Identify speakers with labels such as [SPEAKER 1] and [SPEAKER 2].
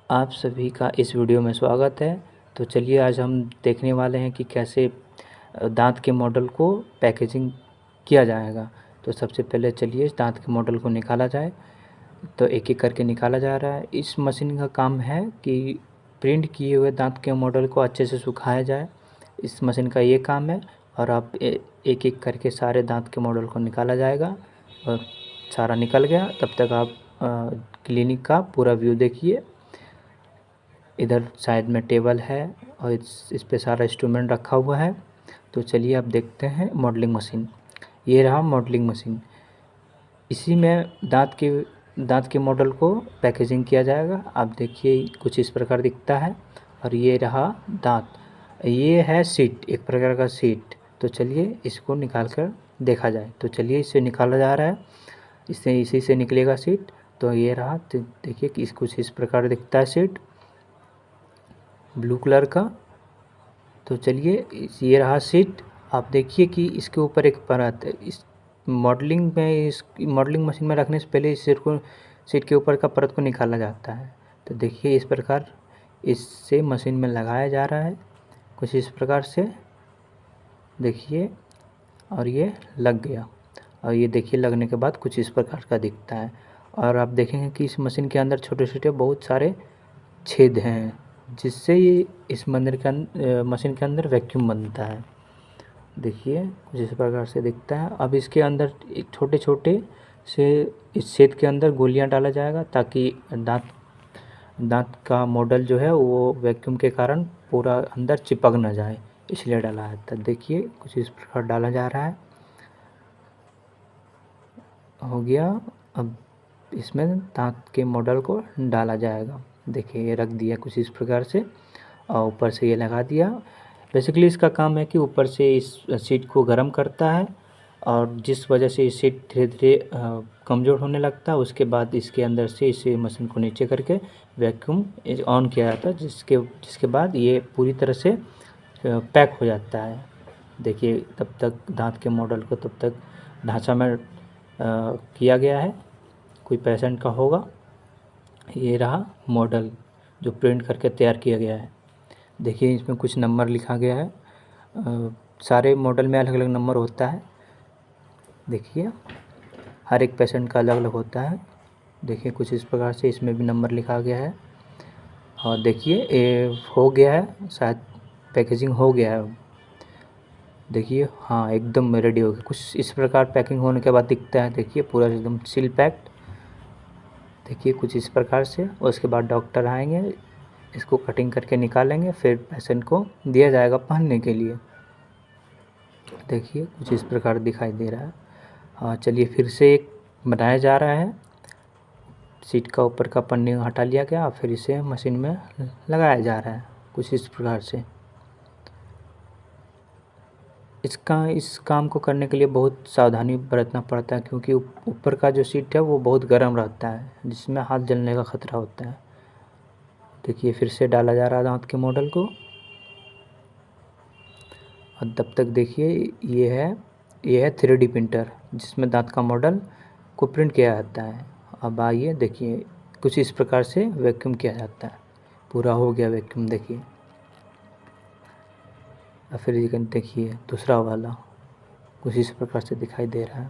[SPEAKER 1] आप सभी का इस वीडियो में स्वागत है। तो चलिए आज हम देखने वाले हैं कि कैसे दांत के मॉडल को पैकेजिंग किया जाएगा। तो सबसे पहले चलिए इस दांत के मॉडल को निकाला जाए। तो एक एक करके निकाला जा रहा है। इस मशीन का काम है कि प्रिंट किए हुए दांत के मॉडल को अच्छे से सुखाया जाए। इस मशीन का ये काम है। और आप एक एक करके सारे दांत के मॉडल को निकाला जाएगा। और सारा निकल गया तब तक आप क्लिनिक का पूरा व्यू देखिए। इधर साइड में टेबल है और इस पे सारा इंस्ट्रूमेंट रखा हुआ है। तो चलिए अब देखते हैं मॉडलिंग मशीन। ये रहा मॉडलिंग मशीन। इसी में दांत के मॉडल को पैकेजिंग किया जाएगा। आप देखिए कुछ इस प्रकार दिखता है। और ये रहा दांत, ये है सीट, एक प्रकार का सीट। तो चलिए इसको निकाल कर देखा जाए। तो चलिए इसे निकाला जा रहा है। इसी से निकलेगा सीट। तो ये रहा, तो देखिए कि कुछ इस प्रकार दिखता है सीट ब्लू कलर का। तो चलिए ये रहा सीट। आप देखिए कि इसके ऊपर एक परत है। इस मॉडलिंग मशीन में रखने से पहले इस सीट के ऊपर का परत को निकाला जाता है। तो देखिए इस प्रकार इससे मशीन में लगाया जा रहा है कुछ इस प्रकार से, देखिए। और ये लग गया। और ये देखिए लगने के बाद कुछ इस प्रकार का दिखता है। और आप देखेंगे कि इस मशीन के अंदर छोटे छोटे बहुत सारे छेद हैं, जिससे ये इस मशीन के अंदर वैक्यूम बनता है। देखिए कुछ इस प्रकार से दिखता है। अब इसके अंदर एक छोटे छोटे से इस छेद के अंदर गोलियां डाला जाएगा, ताकि दांत का मॉडल जो है वो वैक्यूम के कारण पूरा अंदर चिपक ना जाए, इसलिए डाला है। तो देखिए कुछ इस प्रकार डाला जा रहा है। हो गया। अब इसमें दांत के मॉडल को डाला जाएगा। देखिए ये रख दिया कुछ इस प्रकार से और ऊपर से ये लगा दिया। बेसिकली इसका काम है कि ऊपर से इस सीट को गर्म करता है, और जिस वजह से ये सीट धीरे धीरे कमज़ोर होने लगता है। उसके बाद इसके अंदर से इस मशीन को नीचे करके वैक्यूम ऑन किया जाता है, जिसके बाद ये पूरी तरह से पैक हो जाता है। देखिए तब तक दांत के मॉडल को तब तक ढांचा में किया गया है, कोई पेशेंट का होगा। ये रहा मॉडल जो प्रिंट करके तैयार किया गया है। देखिए इसमें कुछ नंबर लिखा गया है। सारे मॉडल में अलग अलग नंबर होता है। देखिए हर एक पेशेंट का अलग अलग होता है। देखिए कुछ इस प्रकार से इसमें भी नंबर लिखा गया है। और देखिए ये हो गया है, शायद पैकेजिंग हो गया है। देखिए हाँ एकदम रेडी हो गया। कुछ इस प्रकार पैकिंग होने के बाद दिखता है। देखिए पूरा एकदम सील पैक्ड। देखिए कुछ इस प्रकार से। और उसके बाद डॉक्टर आएंगे, इसको कटिंग करके निकालेंगे, फिर पेशेंट को दिया जाएगा पहनने के लिए। देखिए कुछ इस प्रकार दिखाई दे रहा है। हाँ चलिए फिर से एक बनाया जा रहा है। सीट का ऊपर का पन्नी हटा लिया गया, फिर इसे मशीन में लगाया जा रहा है कुछ इस प्रकार से। इस काम को करने के लिए बहुत सावधानी बरतना पड़ता है, क्योंकि ऊपर का जो सीट है वो बहुत गर्म रहता है, जिसमें हाथ जलने का खतरा होता है। देखिए फिर से डाला जा रहा है दांत के मॉडल को। और तब तक देखिए ये है 3D प्रिंटर, जिसमें दांत का मॉडल को प्रिंट किया जाता है। अब आइए देखिए कुछ इस प्रकार से वैक्यूम किया जाता है। पूरा हो गया वैक्यूम, देखिए। और फिर देखिए दूसरा वाला कुछ इस प्रकार से दिखाई दे रहा है।